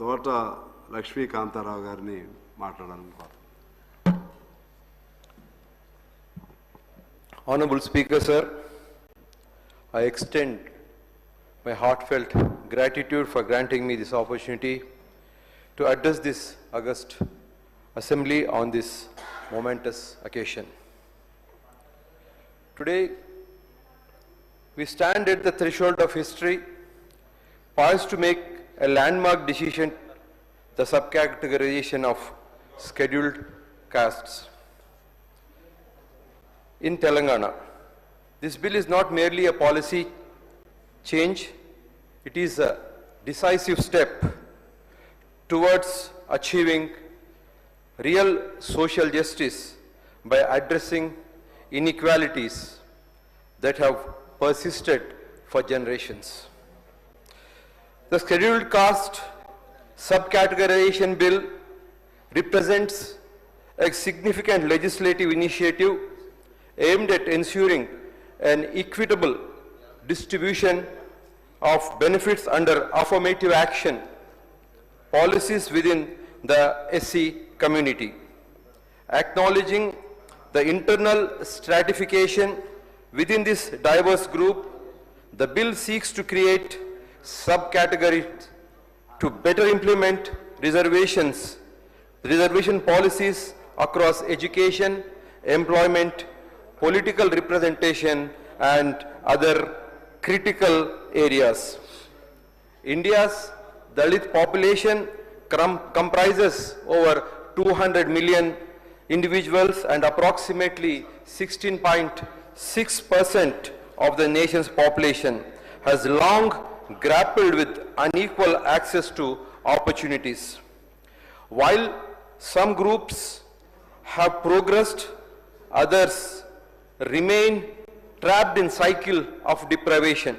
Thota Laxmikantha Rao గారిని మాట్లాడాలనుకుంటున్నాను. Honorable Speaker, sir, I extend my heartfelt gratitude for granting me this opportunity to address this august assembly on this momentous occasion. Today, we stand at the threshold of history, poised to make a landmark decision, the subcategorization of scheduled castes. In Telangana, this bill is not merely a policy change, it is a decisive step towards achieving real social justice by addressing inequalities that have persisted for generations. The Scheduled Caste Subcategorization Bill represents a significant legislative initiative aimed at ensuring an equitable distribution of benefits under affirmative action policies within the SC community. Acknowledging the internal stratification within this diverse group, the bill seeks to create subcategories to better implement reservation policies across education, employment, political representation, and other critical areas. India's Dalit population comprises over 200 million individuals and approximately 16.6% of the nation's population has long grappled with unequal access to opportunities. While some groups have progressed, others remain trapped in cycle of deprivation.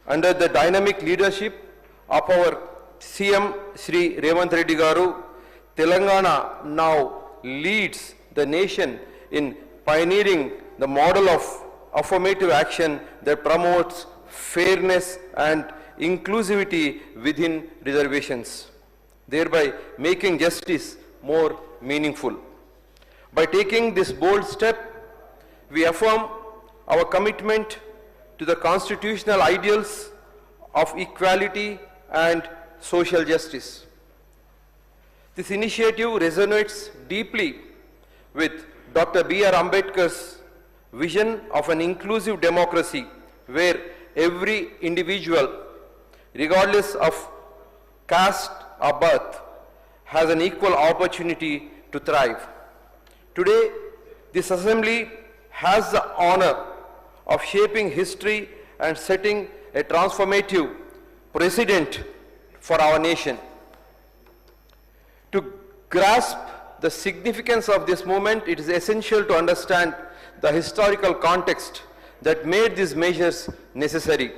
Under the dynamic leadership of our CM Shri Revanth Reddy Garu, Telangana now leads the nation in pioneering the model of affirmative action that promotes fairness and inclusivity within reservations, thereby making justice more meaningful. By taking this bold step, we affirm our commitment to the constitutional ideals of equality and social justice. This initiative resonates deeply with Dr. B.R. Ambedkar's vision of an inclusive democracy where every individual, regardless of caste or birth, has an equal opportunity to thrive. Today, this assembly has the honor of shaping history and setting a transformative precedent for our nation. To grasp the significance of this moment, it is essential to understand the historical context that made these measures necessary.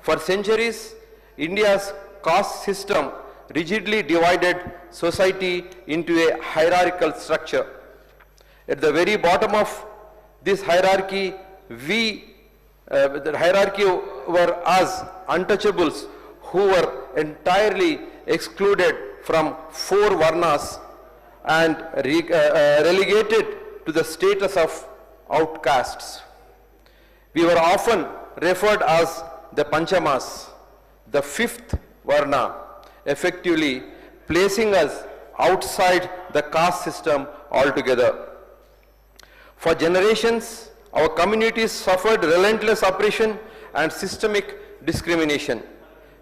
For centuries, India's caste system rigidly divided society into a hierarchical structure. At the very bottom of this hierarchy, the hierarchy were us, untouchables, who were entirely excluded from four varnas and relegated to the status of outcasts. We were often referred as the Panchamas, the fifth varna, effectively placing us outside the caste system altogether. For generations, our communities suffered relentless oppression and systemic discrimination.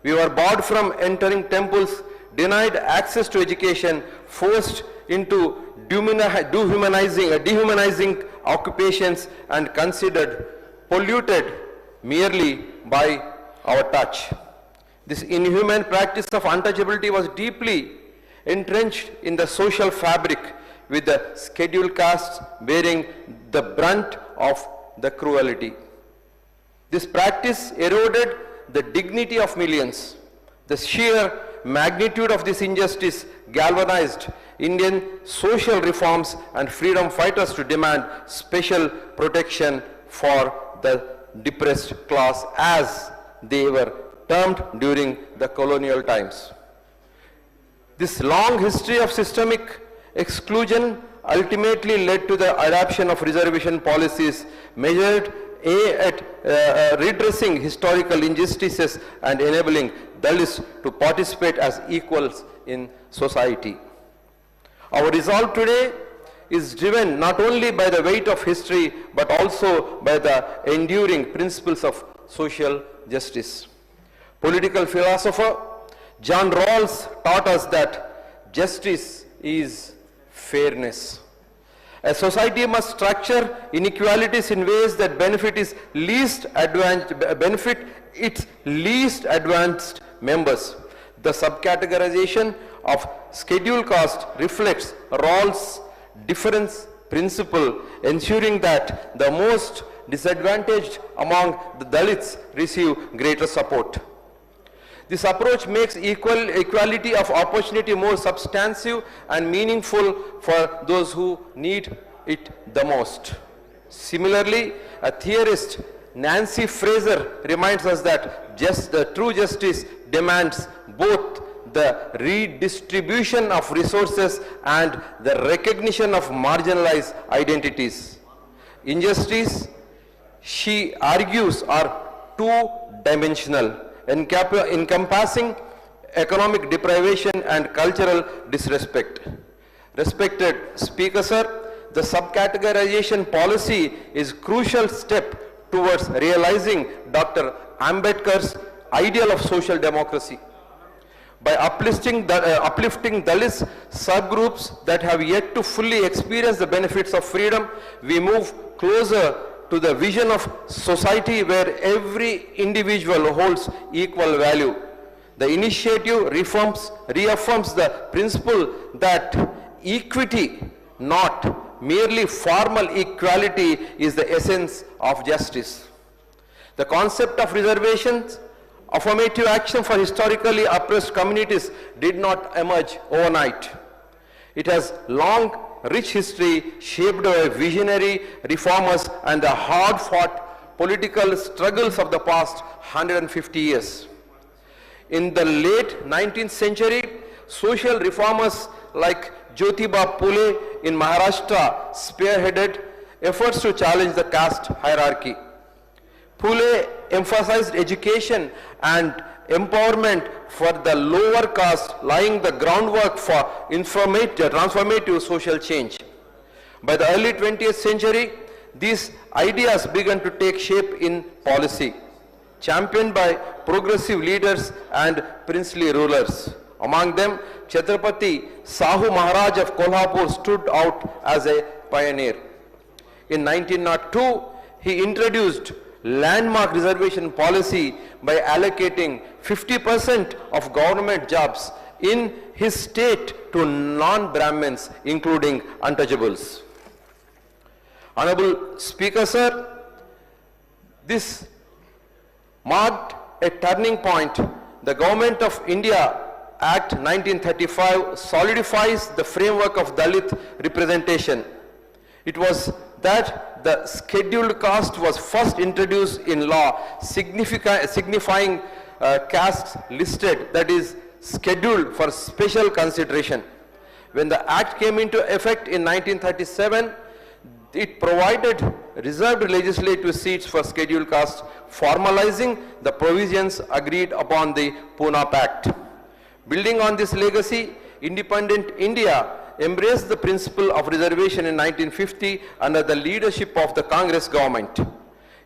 We were barred from entering temples, denied access to education, forced into dehumanizing occupations, and considered polluted merely by our touch. This inhuman practice of untouchability was deeply entrenched in the social fabric, with the scheduled castes bearing the brunt of the cruelty. This practice eroded the dignity of millions. The sheer magnitude of this injustice galvanized Indian social reforms and freedom fighters to demand special protection for the depressed class, as they were termed during the colonial times. This long history of systemic exclusion ultimately led to the adoption of reservation policies measured at redressing historical injustices and enabling Dalits to participate as equals in society. Our resolve today is driven not only by the weight of history but also by the enduring principles of social justice. Political philosopher John Rawls taught us that justice is fairness. A society must structure inequalities in ways that benefit its least advanced members. The subcategorization of scheduled caste reflects Rawls' difference principle, ensuring that the most disadvantaged among the Dalits receive greater support. This approach makes equality of opportunity more substantive and meaningful for those who need it the most. Similarly, a theorist, Nancy Fraser, reminds us that the true justice demands both the redistribution of resources and the recognition of marginalized identities. Injustice, she argues, are two-dimensional, encompassing economic deprivation and cultural disrespect. Respected Speaker, sir, the subcategorization policy is a crucial step towards realizing Dr. Ambedkar's ideal of social democracy. By uplifting Dalits subgroups that have yet to fully experience the benefits of freedom, we move closer to the vision of society where every individual holds equal value. The initiative reaffirms the principle that equity, not merely formal equality, is the essence of justice. The concept of reservations, affirmative action for historically oppressed communities did not emerge overnight. It has long, rich history shaped by visionary reformers and the hard-fought political struggles of the past 150 years. In the late 19th century, social reformers like Jyotiba Phule in Maharashtra spearheaded efforts to challenge the caste hierarchy. Phule emphasized education and empowerment for the lower caste, laying the groundwork for transformative social change. By the early 20th century, these ideas began to take shape in policy, championed by progressive leaders and princely rulers. Among them, Chhatrapati Sahu Maharaj of Kolhapur stood out as a pioneer. In 1902, he introduced landmark reservation policy by allocating 50% of government jobs in his state to non-Brahmins, including untouchables. Honorable Speaker, sir, this marked a turning point. The Government of India Act 1935 solidifies the framework of Dalit representation. It was that the scheduled caste was first introduced in law, signifying castes listed, that is, scheduled for special consideration. When the Act came into effect in 1937, it provided reserved legislative seats for scheduled castes, formalizing the provisions agreed upon the Pune Pact. Building on this legacy, independent India embraced the principle of reservation in 1950 under the leadership of the Congress government.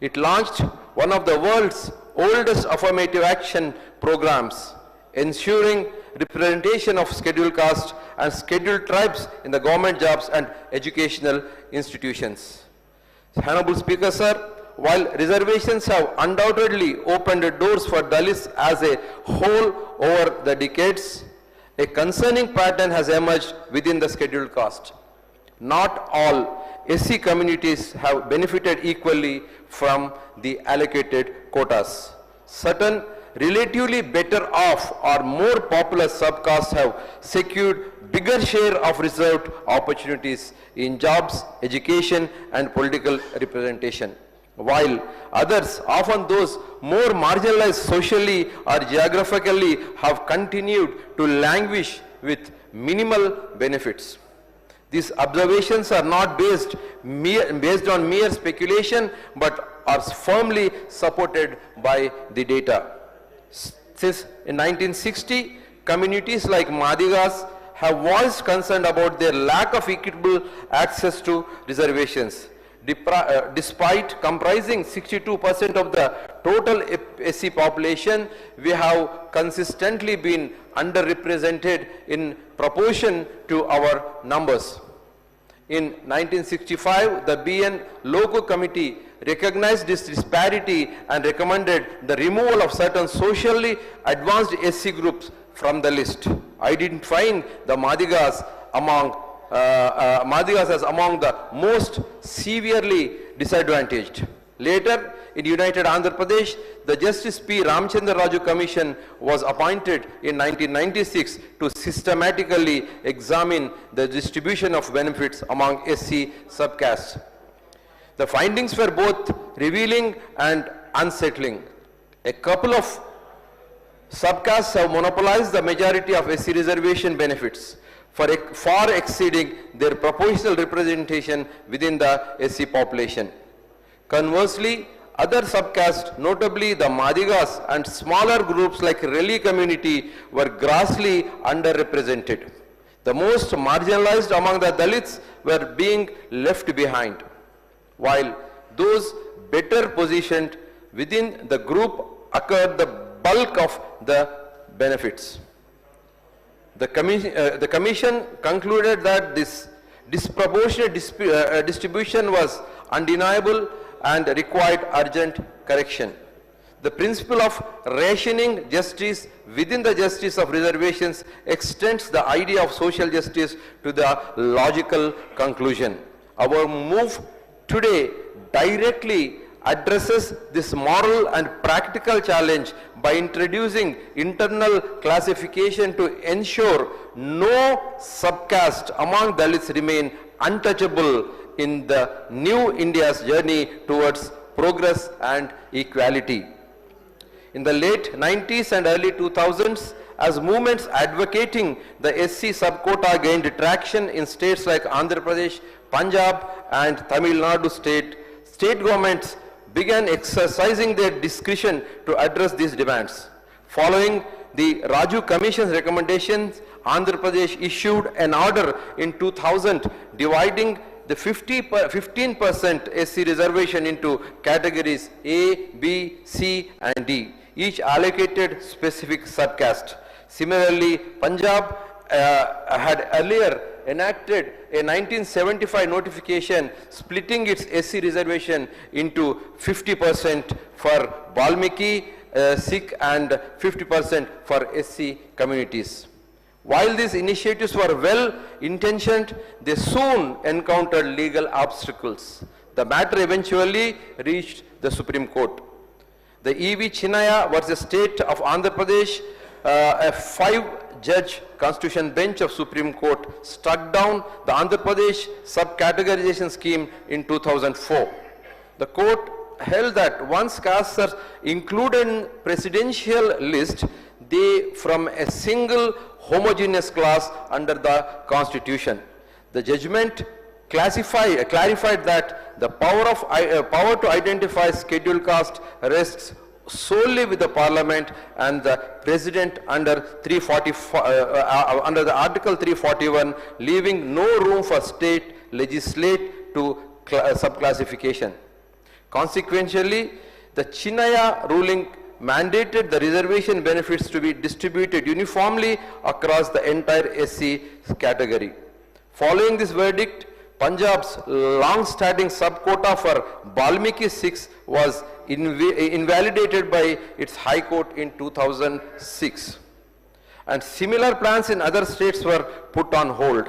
It launched one of the world's oldest affirmative action programs, ensuring representation of scheduled caste and scheduled tribes in the government jobs and educational institutions. Honorable Speaker, sir, while reservations have undoubtedly opened doors for Dalits as a whole over the decades, a concerning pattern has emerged within the scheduled caste. Not all SC communities have benefited equally from the allocated quotas. Certain relatively better off or more popular subcastes have secured bigger share of reserved opportunities in jobs, education, and political representation. while others, often those more marginalized socially or geographically, have continued to languish with minimal benefits. These observations are not based on mere speculation, but are firmly supported by the data. Since in 1960, communities like Madigas have voiced concern about their lack of equitable access to reservations. Despite comprising 62% of the total SC population, we have consistently been underrepresented in proportion to our numbers. In 1965, the BN Loco Committee recognized this disparity and recommended the removal of certain socially advanced SC groups from the list, identifying the Madigas as among the most severely disadvantaged. Later, in United Andhra Pradesh, the Justice P. Ramchandra Raju Commission was appointed in 1996 to systematically examine the distribution of benefits among SC subcastes. The findings were both revealing and unsettling. A couple of subcastes have monopolized the majority of SC reservation benefits, far exceeding their proportional representation within the SC population. Conversely, other subcastes, notably the Madigas and smaller groups like Reli community, were grossly underrepresented. The most marginalized among the Dalits were being left behind, while those better positioned within the group acquired the bulk of the benefits. The Commission concluded that this disproportionate distribution was undeniable and required urgent correction. The principle of rationing justice within the justice of reservations extends the idea of social justice to the logical conclusion. Our move today directly addresses this moral and practical challenge by introducing internal classification to ensure no subcaste among Dalits remain untouchable in the new India's journey towards progress and equality. In the late 90s and early 2000s, as movements advocating the SC subquota gained traction in states like Andhra Pradesh, Punjab and Tamil Nadu state governments began exercising their discretion to address these demands. Following the Raju Commission's recommendations, Andhra Pradesh issued an order in 2000 dividing the 15% SC reservation into categories A, B, C and D, each allocated specific subcaste. Similarly, Punjab had earlier enacted a 1975 notification splitting its SC reservation into 50% for Valmiki, Sikh and 50% for SC communities. While these initiatives were well intentioned, they soon encountered legal obstacles. The matter eventually reached the Supreme Court. The E.V. Chinnaya versus State of Andhra Pradesh, a 5-judge constitution bench of Supreme Court struck down the Andhra Pradesh subcategorization scheme in 2004. The court held that once castes are included in presidential list, they from a single homogeneous class under the constitution. The judgment clarified that the power to identify scheduled caste rests solely with the parliament and the president under under the article 341, leaving no room for state legislate to subclassification. Consequently, the Chinnaya ruling mandated the reservation benefits to be distributed uniformly across the entire SC category. Following this verdict, Punjab's long-standing subquota for Valmiki Sikhs was invalidated by its High Court in 2006. And similar plans in other states were put on hold.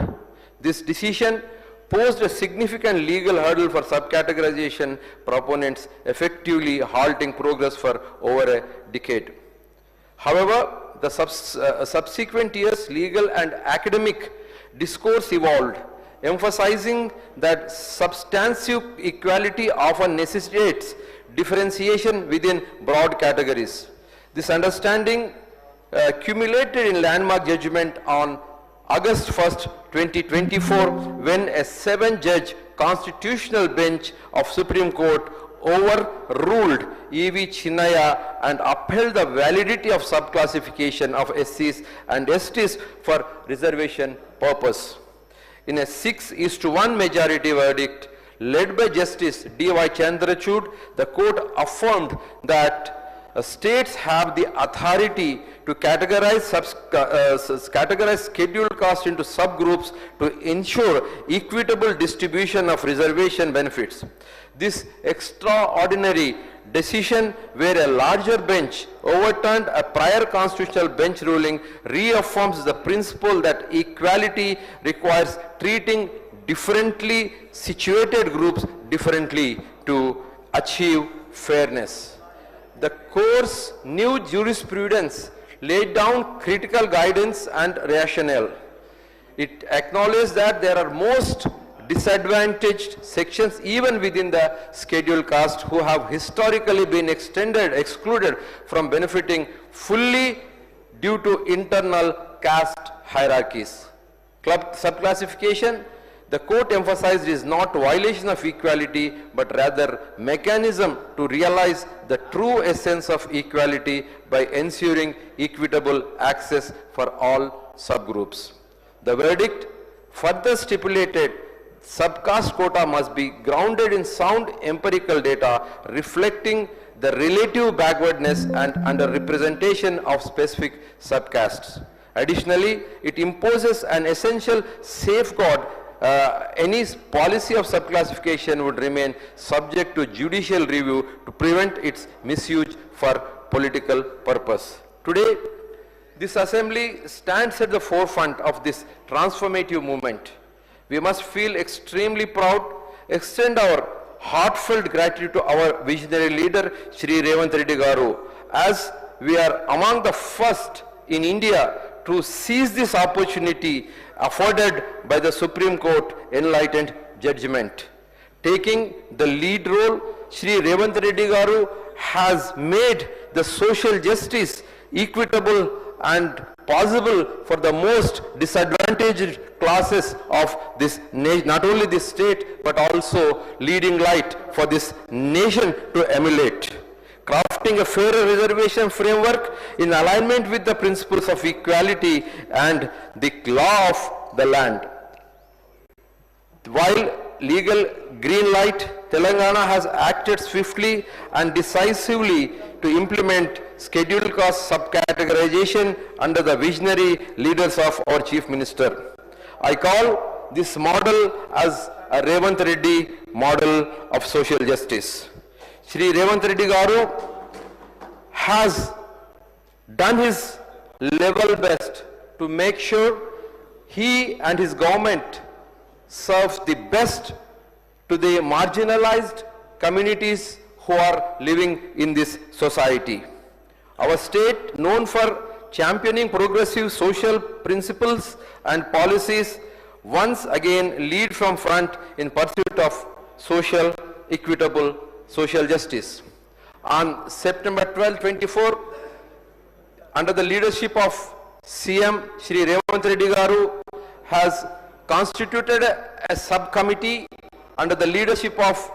This decision posed a significant legal hurdle for subcategorization proponents, effectively halting progress for over a decade. However, the subsequent years, legal and academic discourse evolved. emphasizing that substantive equality often necessitates differentiation within broad categories. This understanding accumulated in landmark judgment on August 1st, 2024, when a 7-judge constitutional bench of Supreme Court overruled E.V. Chinnaya and upheld the validity of subclassification of SCs and STs for reservation purpose. In a 6:1 majority verdict led by Justice D.Y. Chandrachud, the court affirmed that states have the authority to categorize scheduled caste into subgroups to ensure equitable distribution of reservation benefits. This extraordinary decision, where a larger bench overturned a prior constitutional bench ruling, reaffirms the principle that equality requires treating differently situated groups differently to achieve fairness. The court's new jurisprudence laid down critical guidance and rationale. It acknowledged that there are most disadvantaged sections even within the scheduled caste who have historically been excluded from benefiting fully due to internal caste hierarchies. Subclassification, the court emphasized, is not violation of equality but rather mechanism to realize the true essence of equality by ensuring equitable access for all subgroups. The verdict further stipulated subcaste quota must be grounded in sound empirical data reflecting the relative backwardness and underrepresentation of specific subcastes. Additionally, it imposes an essential safeguard. Any policy of subclassification would remain subject to judicial review to prevent its misuse for political purpose. Today, this assembly stands at the forefront of this transformative movement. We must feel extremely proud, extend our heartfelt gratitude to our visionary leader, Shri Revanth Reddy Garu, as we are among the first in India to seize this opportunity afforded by the Supreme Court enlightened judgment. Taking the lead role, Shri Revanth Reddy Garu has made the social justice equitable and possible for the most disadvantaged classes of this nation, not only this state, but also leading light for this nation to emulate. Crafting a fairer reservation framework in alignment with the principles of equality and the law of the land. While legal green light, Telangana has acted swiftly and decisively to implement scheduled caste subcategorization under the visionary leaders of our Chief Minister. I call this model as a Revanth Reddy model of social justice. Shri Revanth Reddy Garu has done his level best to make sure he and his government serve the best to the marginalized communities who are living in this society. Our state, known for championing progressive social principles and policies, once again lead from front in pursuit of social, equitable social justice. On September 12, 24, under the leadership of CM Shri Revanth Reddy Garu has constituted a subcommittee under the leadership of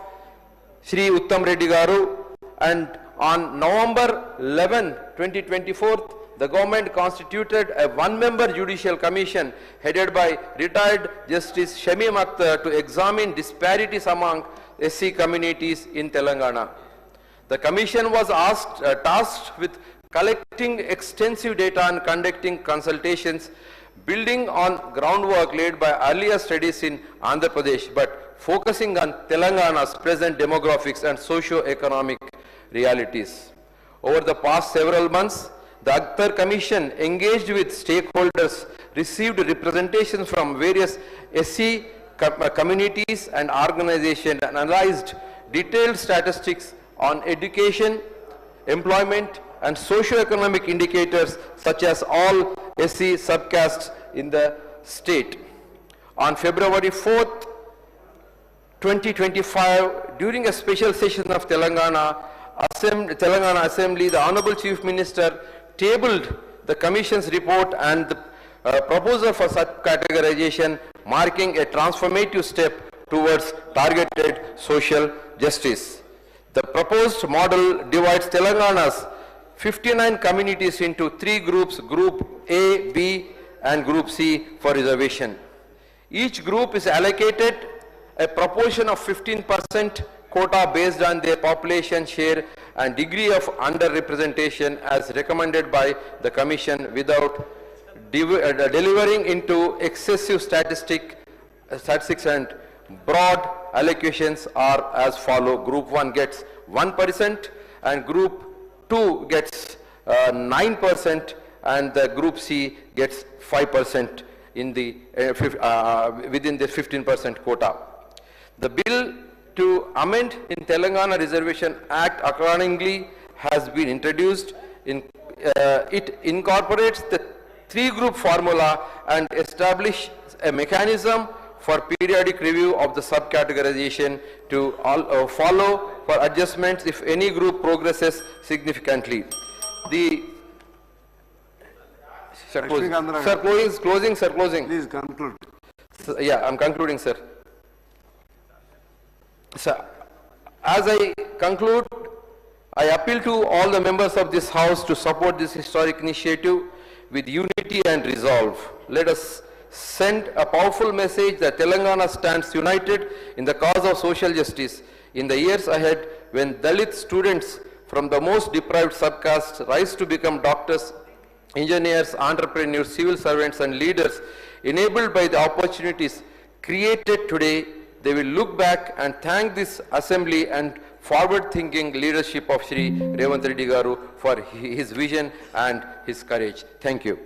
Shri Uttam Reddy Garu, and on November 11, 2024, the government constituted a one-member judicial commission headed by retired Justice Shamim Akhtar to examine disparities among SC communities in Telangana. The commission was tasked with collecting extensive data and conducting consultations, building on groundwork laid by earlier studies in Andhra Pradesh, but focusing on Telangana's present demographics and socio-economic realities. Over the past several months, the Akhtar Commission engaged with stakeholders, received representations from various SC communities and organizations, and analyzed detailed statistics on education, employment, and socio-economic indicators such as all SC subcastes in the state. On February 4th, 2025, during a special session of Telangana Assembly, the Honorable Chief Minister tabled the Commission's report and the proposal for sub-categorization, marking a transformative step towards targeted social justice. The proposed model divides Telangana's 59 communities into 3 groups, Group A, B, and Group C for reservation. Each group is allocated a proportion of 15% quota based on their population share and degree of underrepresentation as recommended by the Commission without delivering into excessive statistics, and broad allocations are as follow. Group 1 gets 1% and Group 2 gets 9% and the Group C gets 5% in the within the 15% quota. The bill to amend in Telangana Reservation Act accordingly has been introduced. It incorporates the 3-group formula and establish a mechanism for periodic review of the subcategorization to follow for adjustments if any group progresses significantly. Sir, closing. Please conclude. Yeah, I'm concluding, sir. Sir, as I conclude, I appeal to all the members of this House to support this historic initiative with unity and resolve. Let us send a powerful message that Telangana stands united in the cause of social justice. In the years ahead, when Dalit students from the most deprived subcastes rise to become doctors, engineers, entrepreneurs, civil servants, and leaders, enabled by the opportunities created today, they will look back and thank this assembly and forward-thinking leadership of Shri Revanth Reddy Garu for his vision and his courage. Thank you.